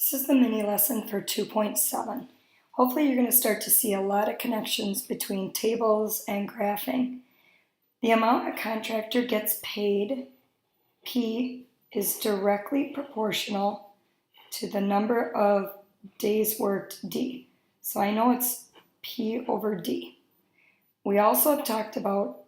This is the mini lesson for 2.7. Hopefully you're going to start to see a lot of connections between tables and graphing. The amount a contractor gets paid, P, is directly proportional to the number of days worked, D. So I know it's P over D. We also have talked about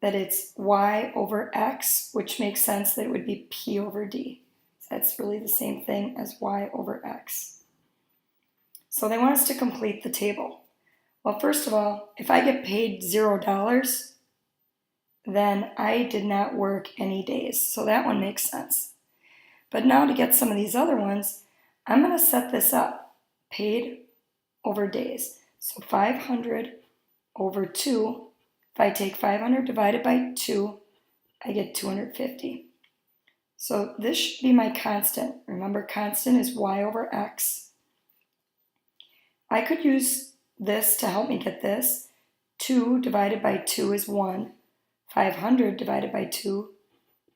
that it's Y over X, which makes sense that it would be P over D. That's really the same thing as Y over X. So they want us to complete the table. Well, first of all, if I get paid $0, then I did not work any days. So that one makes sense. But now to get some of these other ones, I'm going to set this up. Paid over days. So 500 over 2. If I take 500 divided by 2, I get 250. So this should be my constant. Remember, constant is Y over X. I could use this to help me get this. 2 divided by 2 is 1. 500 divided by 2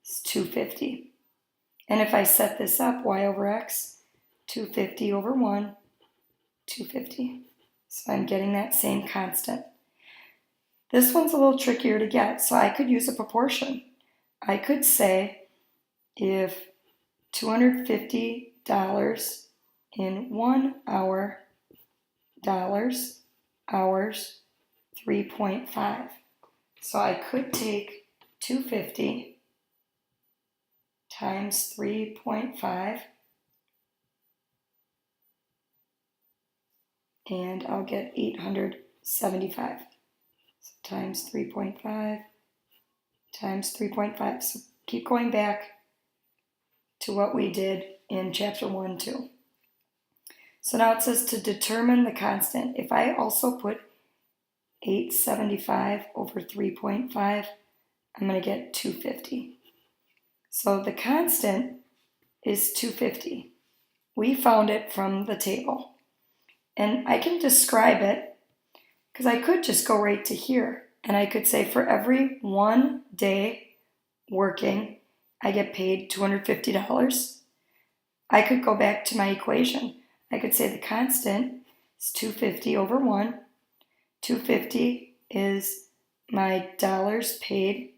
is 250. And if I set this up, Y over X, 250 over 1, 250. So I'm getting that same constant. This one's a little trickier to get, so I could use a proportion. I could say if $250 in 1 hour, hours, 3.5. So I could take 250 times 3.5 and I'll get 875. So times 3.5 times 3.5. So keep going back to what we did in chapter 1, 2. So now it says to determine the constant. If I also put 875 over 3.5, I'm going to get 250. So the constant is 250. We found it from the table. And I can describe it because I could just go right to here. And I could say for every 1 day working, I get paid $250. I could go back to my equation. I could say the constant is 250 over 1. 250 is my dollars paid,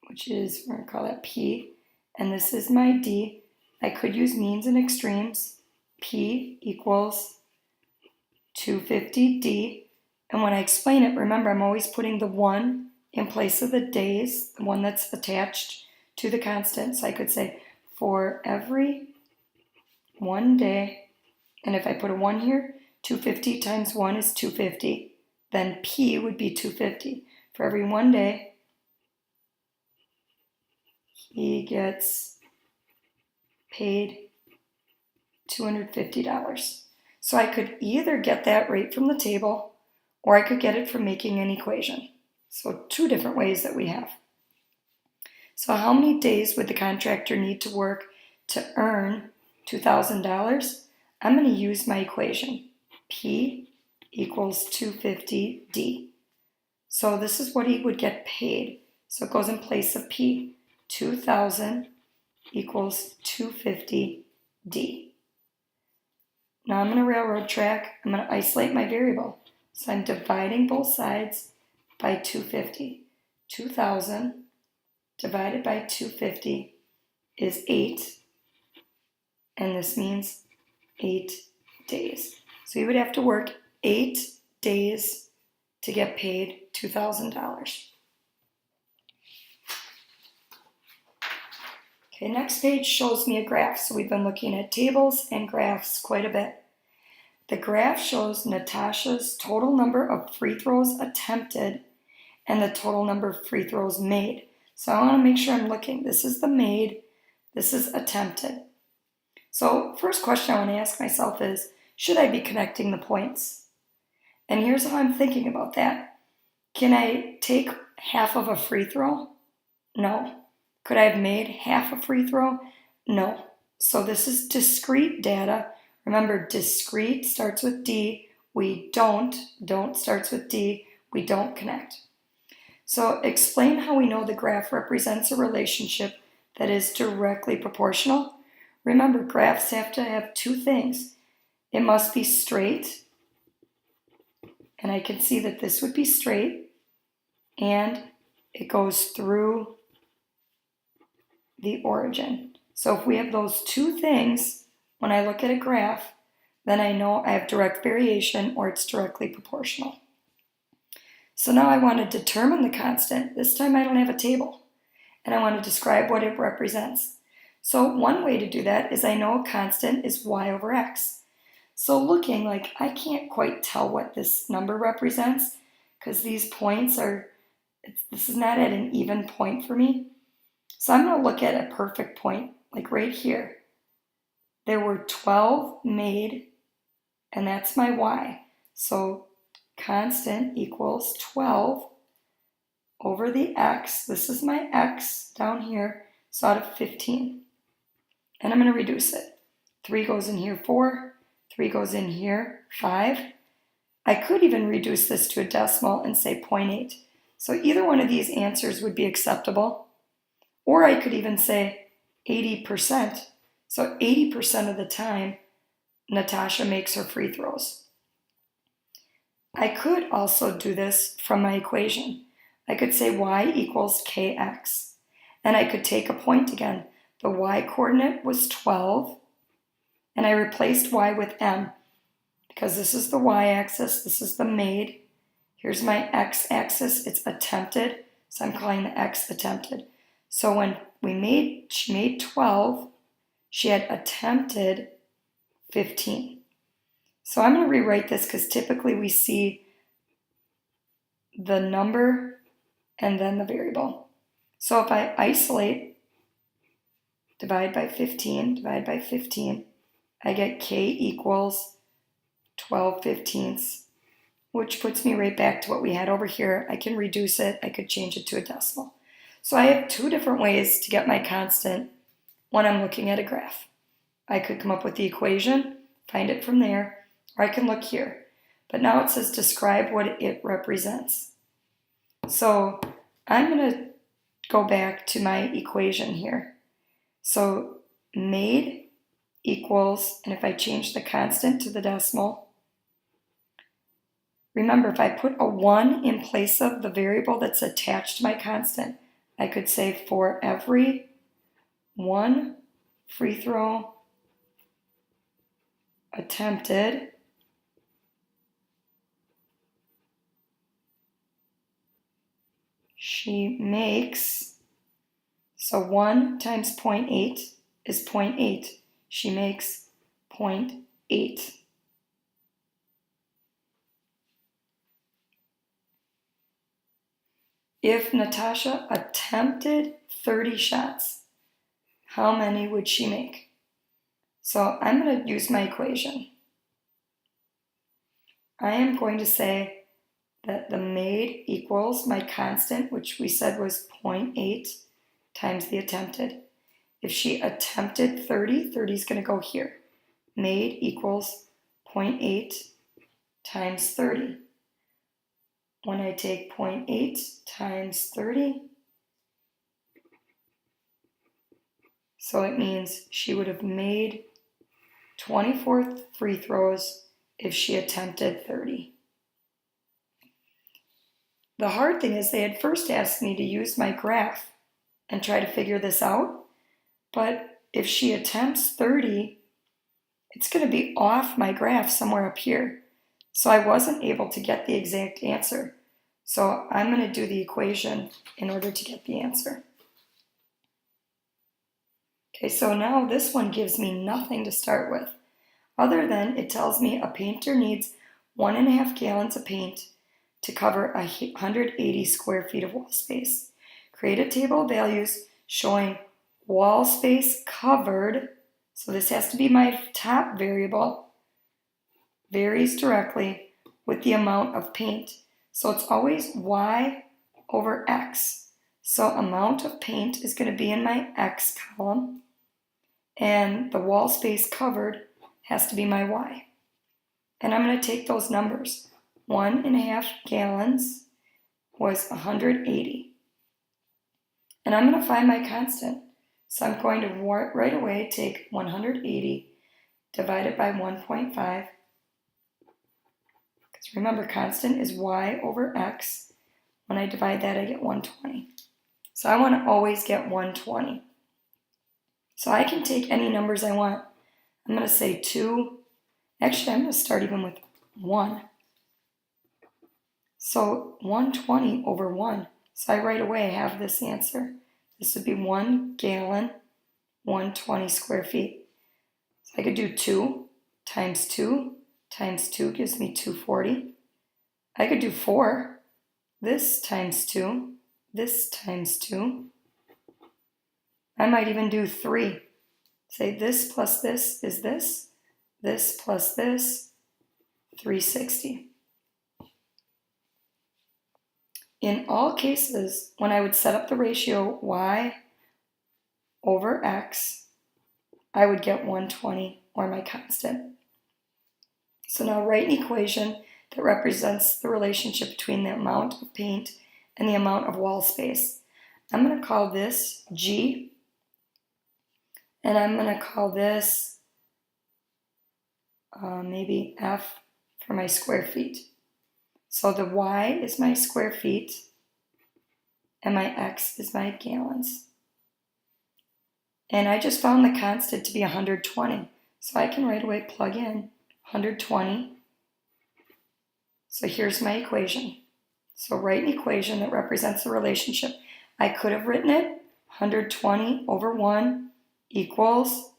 which is, we're going to call that P. And this is my D. I could use means and extremes. P equals 250D. And when I explain it, remember, I'm always putting the 1 in place of the days, the one that's attached to the constant. So I could say for every 1 day, and if I put a 1 here, 250 times 1 is 250. Then P would be 250. For every 1 day, he gets paid $250. So I could either get that right from the table, or I could get it from making an equation. So 2 different ways that we have. So how many days would the contractor need to work to earn $2,000? I'm going to use my equation. P equals 250D. So this is what he would get paid. So it goes in place of P. 2,000 equals 250D. Now I'm going to railroad track. I'm going to isolate my variable. So I'm dividing both sides by 250. 2,000 divided by 250 is 8. And this means 8 days. So you would have to work 8 days to get paid $2,000. Okay, next page shows me a graph. So we've been looking at tables and graphs quite a bit. The graph shows Natasha's total number of free throws attempted and the total number of free throws made. So I want to make sure I'm looking. This is the made, this is attempted. So first question I want to ask myself is, should I be connecting the points? And here's how I'm thinking about that. Can I take half of a free throw? No. Could I have made half a free throw? No. So this is discrete data. Remember, discrete starts with D. We don't starts with D. We don't connect. So explain how we know the graph represents a relationship that is directly proportional. Remember, graphs have to have two things. It must be straight, and I can see that this would be straight, and it goes through the origin. So if we have those two things, when I look at a graph, then I know I have direct variation or it's directly proportional. So now I want to determine the constant. This time I don't have a table, and I want to describe what it represents. So one way to do that is I know a constant is y over x. So looking, like, I can't quite tell what this number represents because these points are, this is not at an even point for me. So I'm going to look at a perfect point, like right here. There were 12 made, and that's my y. So constant equals 12 over the x. This is my x down here, so out of 15. And I'm going to reduce it. 3 goes in here, 4. 3 goes in here, 5. I could even reduce this to a decimal and say 0.8. So either one of these answers would be acceptable. Or I could even say 80%. So 80% of the time, Natasha makes her free throws. I could also do this from my equation. I could say y equals kx. And I could take a point again. The y coordinate was 12. And I replaced y with m. Because this is the y-axis, this is the made. Here's my x-axis, it's attempted. So I'm calling the x attempted. So when she made 12, she had attempted 15. So I'm going to rewrite this because typically we see the number and then the variable. So if I isolate, divide by 15, I get k equals 12/15, which puts me right back to what we had over here. I can reduce it, I could change it to a decimal. So I have two different ways to get my constant when I'm looking at a graph. I could come up with the equation, find it from there, or I can look here. But now it says describe what it represents. So I'm going to go back to my equation here. So made equals, and if I change the constant to the decimal, remember if I put a 1 in place of the variable that's attached to my constant, I could say for every 1 free throw attempted, she makes, so 1 times 0.8 is 0.8. She makes 0.8. If Natasha attempted 30 shots, how many would she make? So I'm going to use my equation. I am going to say that the made equals my constant, which we said was 0.8 times the attempted. If she attempted 30, 30 is going to go here. Made equals 0.8 times 30. When I take 0.8 times 30, so it means she would have made 24 free throws if she attempted 30. The hard thing is they had first asked me to use my graph and try to figure this out, but if she attempts 30, it's going to be off my graph somewhere up here. So I wasn't able to get the exact answer. So I'm going to do the equation in order to get the answer. Okay, so now this one gives me nothing to start with, other than it tells me a painter needs 1.5 gallons of paint to cover 180 square feet of wall space. Create a table of values showing wall space covered, so this has to be my top variable, varies directly with the amount of paint. So it's always y over x. So amount of paint is going to be in my x column, and the wall space covered has to be my y. And I'm going to take those numbers. 1.5 gallons was 180. And I'm going to find my constant. So I'm going to right away take 180 divided by 1.5. Because remember, constant is y over x. When I divide that, I get 120. So I want to always get 120. So I can take any numbers I want. I'm going to say 2. Actually, I'm going to start even with 1. So 120 over 1. So I right away have this answer. This would be 1 gallon, 120 square feet. So I could do 2 times 2 times 2 gives me 240. I could do 4. This times 2. This times 2. I might even do 3. Say this plus this is this. This plus this, 360. In all cases, when I would set up the ratio y over x, I would get 120, or my constant. So now write an equation that represents the relationship between the amount of paint and the amount of wall space. I'm going to call this G, and I'm going to call this maybe F for my square feet. So the y is my square feet, and my x is my gallons. And I just found the constant to be 120. So I can right away plug in 120. So here's my equation. So write an equation that represents the relationship. I could have written it 120 over 1 equals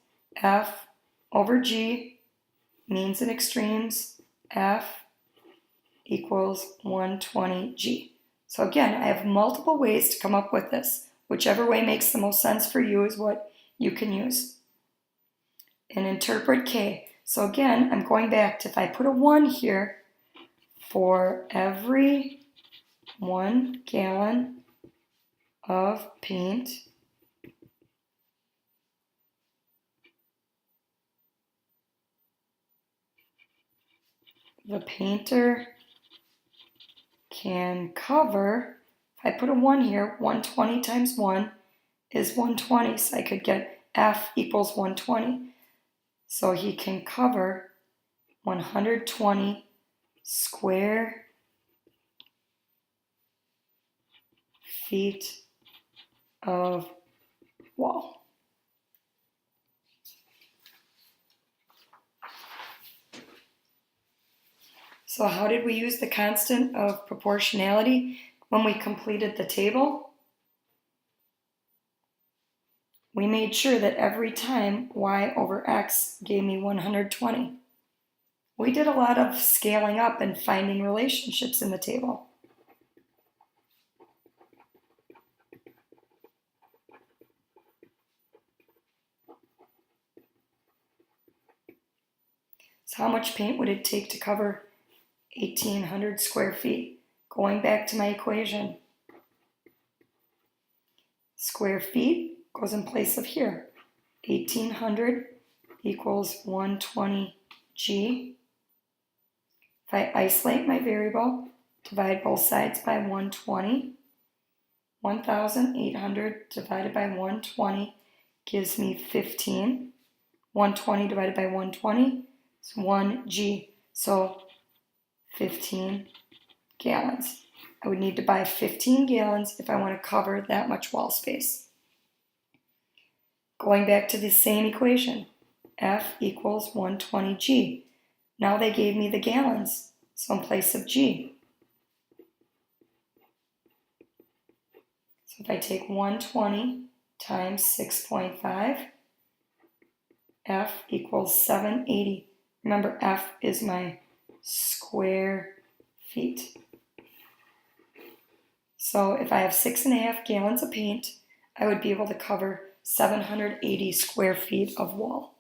F over G, means and extremes, F equals 120G. So again, I have multiple ways to come up with this. Whichever way makes the most sense for you is what you can use. And interpret K. So again, I'm going back to, if I put a 1 here, for every 1 gallon of paint, the painter can cover, if I put a 1 here, 120 times 1 is 120, so I could get F equals 120. So he can cover 120 square feet of wall. So how did we use the constant of proportionality when we completed the table? We made sure that every time y over x gave me 120. We did a lot of scaling up and finding relationships in the table. So how much paint would it take to cover 1,800 square feet? Going back to my equation. Square feet goes in place of here. 1,800 equals 120G. If I isolate my variable, divide both sides by 120. 1,800 divided by 120 gives me 15. 120 divided by 120 is 1G. So 15 gallons. I would need to buy 15 gallons if I want to cover that much wall space. Going back to the same equation, F equals 120G. Now they gave me the gallons, so in place of G. So if I take 120 times 6.5, F equals 780. Remember, F is my square feet. So if I have 6.5 gallons of paint, I would be able to cover 780 square feet of wall.